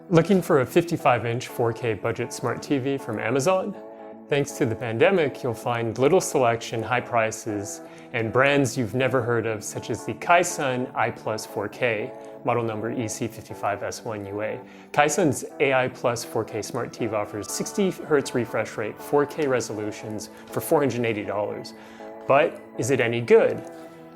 Looking for a 55-inch 4K budget smart TV from Amazon? Thanks to the pandemic, you'll find little selection, high prices, and brands you've never heard of, such as the Caixun AiPlus 4K, model number EC55S1UA. Caixun's AiPlus 4K smart TV offers 60 Hz refresh rate, 4K resolutions for $480. But is it any good?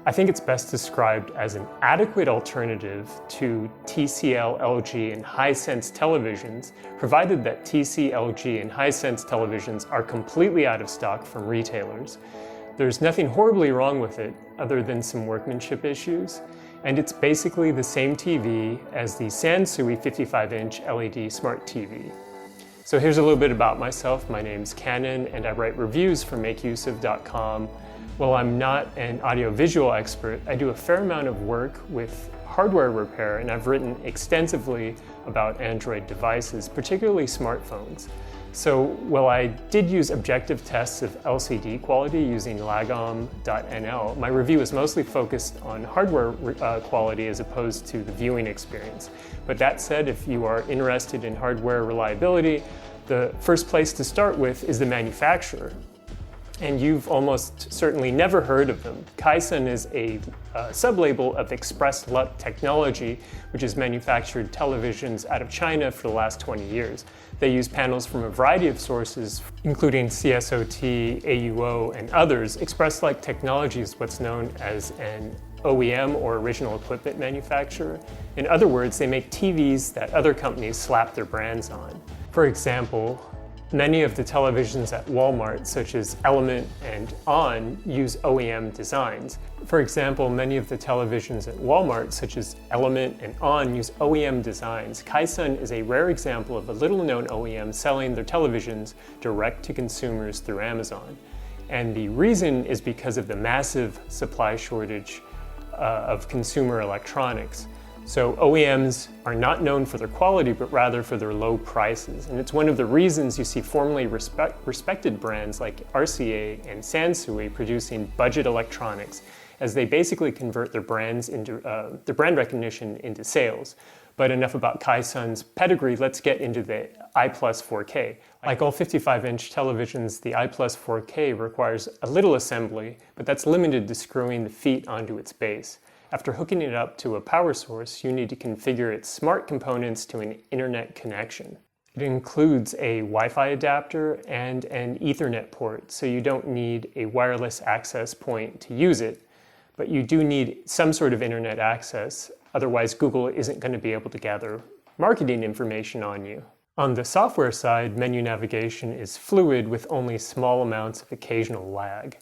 I think it's best described as an adequate alternative to TCL, LG, and Hisense televisions, provided that TC, LG, and Hisense televisions are completely out of stock from retailers. There's nothing horribly wrong with it, other than some workmanship issues, and it's basically the same TV as the Sansui 55-inch LED smart TV. So here's a little bit about myself. My name's Canon, and I write reviews for MakeUseOf.com. While I'm not an audiovisual expert, I do a fair amount of work with hardware repair, and I've written extensively about Android devices, particularly smartphones. So while I did use objective tests of LCD quality using lagom.nl, my review is mostly focused on hardware quality as opposed to the viewing experience. But that said, if you are interested in hardware reliability, the first place to start with is the manufacturer. And you've almost certainly never heard of them. Caixun is a sub-label of Express LUT technology, which has manufactured televisions out of China for the last 20 years. They use panels from a variety of sources, including CSOT, AUO, and others. Express LUT technology is what's known as an OEM, or original equipment manufacturer. In other words, they make TVs that other companies slap their brands on. For example, many of the televisions at Walmart, such as Element and ON, use OEM designs. For example, many of the televisions at Walmart, such as Element and ON, use OEM designs. Caixun is a rare example of a little-known OEM selling their televisions direct to consumers through Amazon. And the reason is because of the massive supply shortage of consumer electronics. So OEMs are not known for their quality, but rather for their low prices. And it's one of the reasons you see formerly respected brands like RCA and Sansui producing budget electronics, as they basically convert their brands into their brand recognition into sales. But enough about Caixun's pedigree, let's get into the AiPlus 4K. Like all 55-inch televisions, the AiPlus 4K requires a little assembly, but that's limited to screwing the feet onto its base. After hooking it up to a power source, you need to configure its smart components to an internet connection. It includes a Wi-Fi adapter and an Ethernet port, so you don't need a wireless access point to use it, but you do need some sort of internet access, otherwise Google isn't going to be able to gather marketing information on you. On the software side, menu navigation is fluid with only small amounts of occasional lag.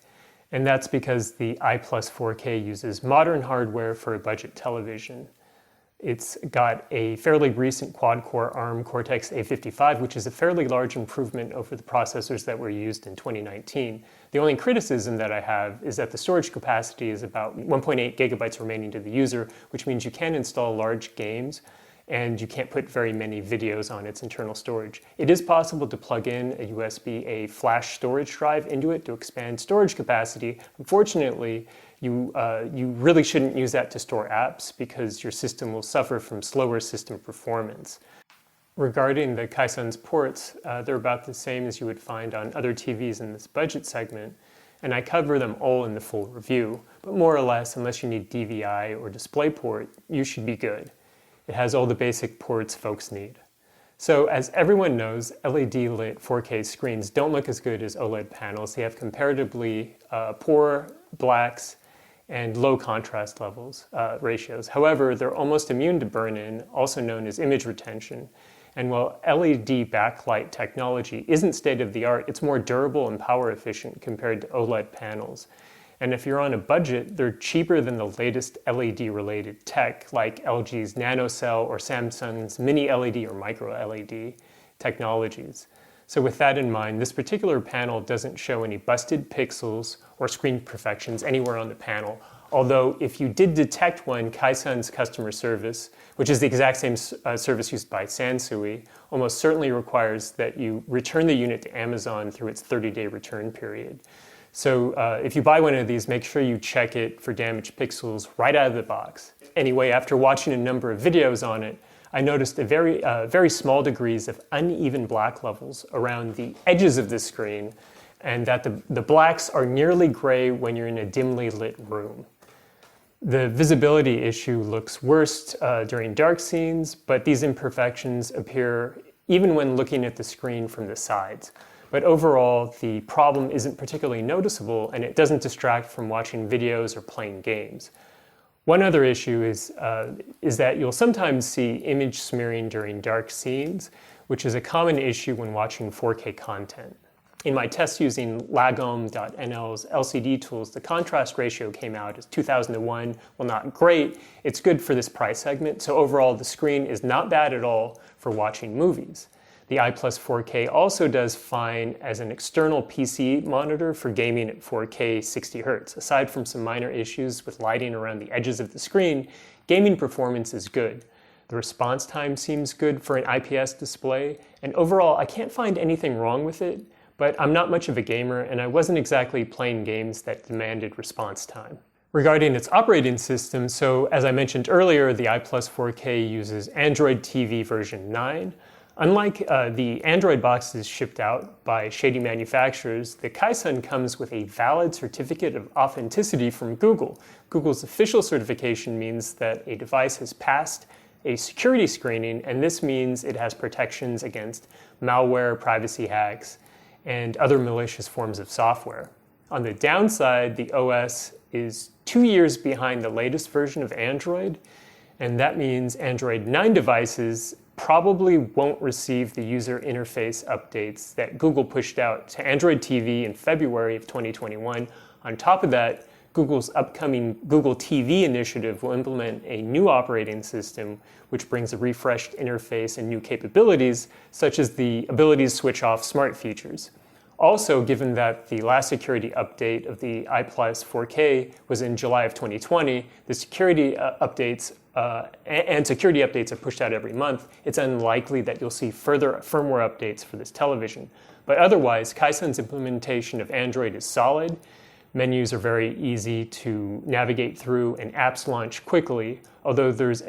And that's because the AiPlus 4K uses modern hardware for a budget television. It's got a fairly recent quad-core ARM Cortex-A55, which is a fairly large improvement over the processors that were used in 2019. The only criticism that I have is that the storage capacity is about 1.8 gigabytes remaining to the user, which means you can't install large games, and you can't put very many videos on its internal storage. It is possible to plug in a USB-A flash storage drive into it to expand storage capacity. Unfortunately, you really shouldn't use that to store apps because your system will suffer from slower system performance. Regarding the Caixun's ports, they're about the same as you would find on other TVs in this budget segment, and I cover them all in the full review, but more or less, unless you need DVI or DisplayPort, you should be good. It has all the basic ports folks need. So as everyone knows, LED-lit 4K screens don't look as good as OLED panels. They have comparatively poor blacks and low contrast levels, ratios. However, they're almost immune to burn-in, also known as image retention. And while LED backlight technology isn't state-of-the-art, it's more durable and power efficient compared to OLED panels. And if you're on a budget, they're cheaper than the latest LED-related tech, like LG's NanoCell or Samsung's Mini LED or Micro LED technologies. So with that in mind, this particular panel doesn't show any busted pixels or screen imperfections anywhere on the panel. Although if you did detect one, Caixun's customer service, which is the exact same service used by Sansui, almost certainly requires that you return the unit to Amazon through its 30-day return period. So if you buy one of these, make sure you check it for damaged pixels right out of the box. Anyway, after watching a number of videos on it, I noticed very small degrees of uneven black levels around the edges of the screen, and that the blacks are nearly gray when you're in a dimly lit room. The visibility issue looks worst during dark scenes, but these imperfections appear even when looking at the screen from the sides. But overall, the problem isn't particularly noticeable, and it doesn't distract from watching videos or playing games. One other issue is that you'll sometimes see image smearing during dark scenes, which is a common issue when watching 4K content. In my test using Lagom.nl's LCD tools, the contrast ratio came out as 2000:1. Well, not great. It's good for this price segment. So overall, the screen is not bad at all for watching movies. The AiPlus 4K also does fine as an external PC monitor for gaming at 4K 60 Hz. Aside from some minor issues with lighting around the edges of the screen, gaming performance is good. The response time seems good for an IPS display, and overall, I can't find anything wrong with it. But I'm not much of a gamer, and I wasn't exactly playing games that demanded response time. Regarding its operating system, so as I mentioned earlier, the AiPlus 4K uses Android TV version 9. Unlike the Android boxes shipped out by shady manufacturers, the Caixun comes with a valid certificate of authenticity from Google. Google's official certification means that a device has passed a security screening, and this means it has protections against malware, privacy hacks, and other malicious forms of software. On the downside, the OS is 2 years behind the latest version of Android, and that means Android 9 devices probably won't receive the user interface updates that Google pushed out to Android TV in February of 2021. On top of that, Google's upcoming Google TV initiative will implement a new operating system which brings a refreshed interface and new capabilities, such as the ability to switch off smart features. Also, given that the last security update of the AiPlus 4K was in July of 2020, the security updates are pushed out every month, it's unlikely that you'll see further firmware updates for this television. But otherwise, Kaisen's implementation of Android is solid. Menus are very easy to navigate through, and apps launch quickly, although there's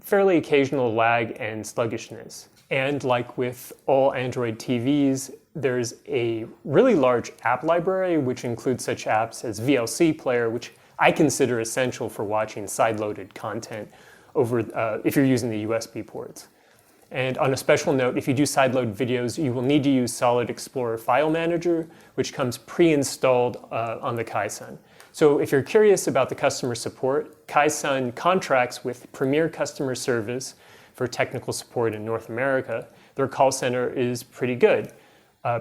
fairly occasional lag and sluggishness. And like with all Android TVs, there's a really large app library, which includes such apps as VLC Player, which I consider essential for watching side-loaded content if you're using the USB ports. And on a special note, if you do sideload videos, you will need to use Solid Explorer File Manager, which comes pre-installed on the Caixun. So if you're curious about the customer support, Caixun contracts with Premier Customer Service for technical support in North America. Their call center is pretty good.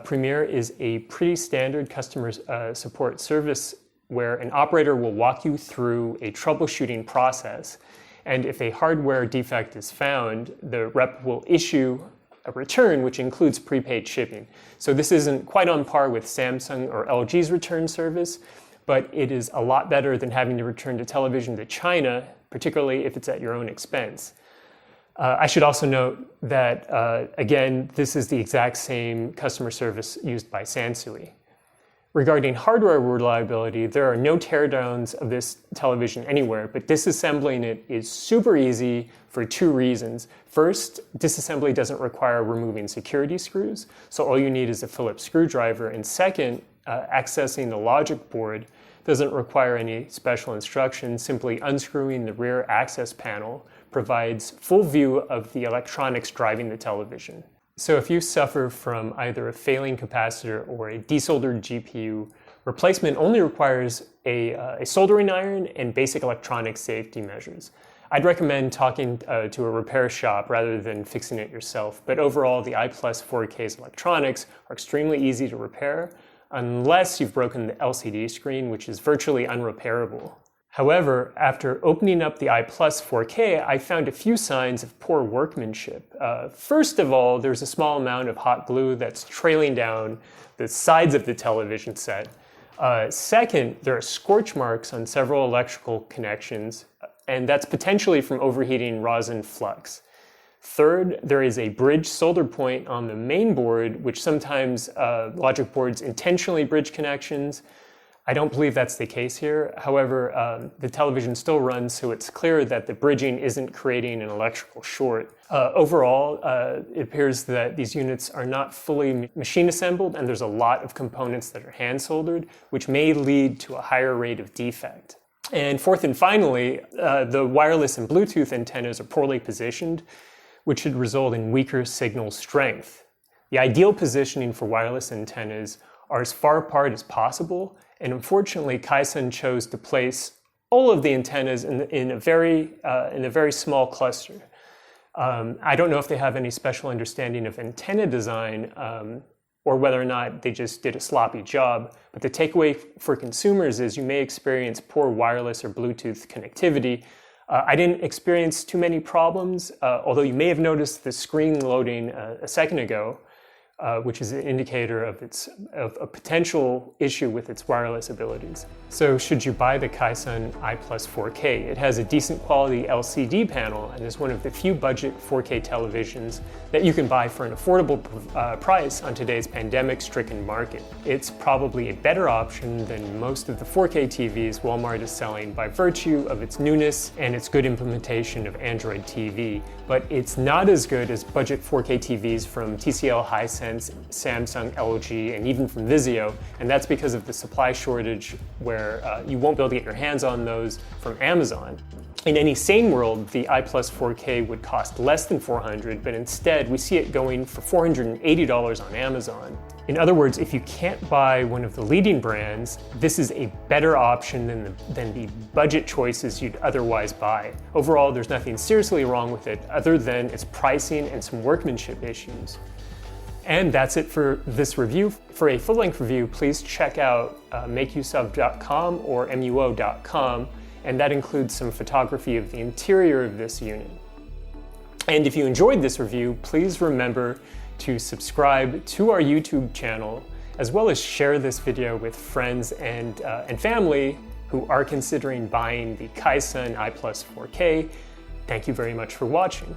Premier is a pretty standard customer support service where an operator will walk you through a troubleshooting process. And if a hardware defect is found, the rep will issue a return, which includes prepaid shipping. So this isn't quite on par with Samsung or LG's return service, but it is a lot better than having to return the television to China, particularly if it's at your own expense. I should also note that, again, this is the exact same customer service used by Sansui. Regarding hardware reliability, there are no teardowns of this television anywhere, but disassembling it is super easy for 2 reasons. First, disassembly doesn't require removing security screws, so all you need is a Phillips screwdriver. And second, accessing the logic board doesn't require any special instructions. Simply unscrewing the rear access panel provides full view of the electronics driving the television. So if you suffer from either a failing capacitor or a desoldered GPU, replacement only requires a soldering iron and basic electronic safety measures. I'd recommend talking to a repair shop rather than fixing it yourself, but overall the AiPlus 4K's electronics are extremely easy to repair, unless you've broken the LCD screen, which is virtually unrepairable. However, after opening up the AiPlus 4K, I found a few signs of poor workmanship. First of all, there's a small amount of hot glue that's trailing down the sides of the television set. Second, there are scorch marks on several electrical connections, and that's potentially from overheating rosin flux. Third, there is a bridge solder point on the main board, which sometimes logic boards intentionally bridge connections. I don't believe that's the case here. However, the television still runs, so it's clear that the bridging isn't creating an electrical short. Overall, it appears that these units are not fully machine assembled, and there's a lot of components that are hand soldered, which may lead to a higher rate of defect. And fourth and finally, the wireless and Bluetooth antennas are poorly positioned, which should result in weaker signal strength. The ideal positioning for wireless antennas are as far apart as possible, and unfortunately, Caixun chose to place all of the antennas in a very small cluster. I don't know if they have any special understanding of antenna design or whether or not they just did a sloppy job, but the takeaway for consumers is you may experience poor wireless or Bluetooth connectivity. I didn't experience too many problems, although you may have noticed the screen loading a second ago, which is an indicator of a potential issue with its wireless abilities. So should you buy the Caixun AiPlus 4K? It has a decent quality LCD panel and is one of the few budget 4K televisions that you can buy for an affordable price on today's pandemic-stricken market. It's probably a better option than most of the 4K TVs Walmart is selling by virtue of its newness and its good implementation of Android TV, but it's not as good as budget 4K TVs from TCL, Hisense, Samsung, LG, and even from Vizio, and that's because of the supply shortage where you won't be able to get your hands on those from Amazon. In any sane world, the AiPlus 4K would cost less than $400, but instead we see it going for $480 on Amazon. In other words, if you can't buy one of the leading brands, this is a better option than the budget choices you'd otherwise buy. Overall, there's nothing seriously wrong with it other than its pricing and some workmanship issues. And that's it for this review. For a full-length review, please check out makeusef.com or muo.com, and that includes some photography of the interior of this unit. And if you enjoyed this review, please remember to subscribe to our YouTube channel, as well as share this video with friends and family who are considering buying the Caixun AiPlus 4K. Thank you very much for watching.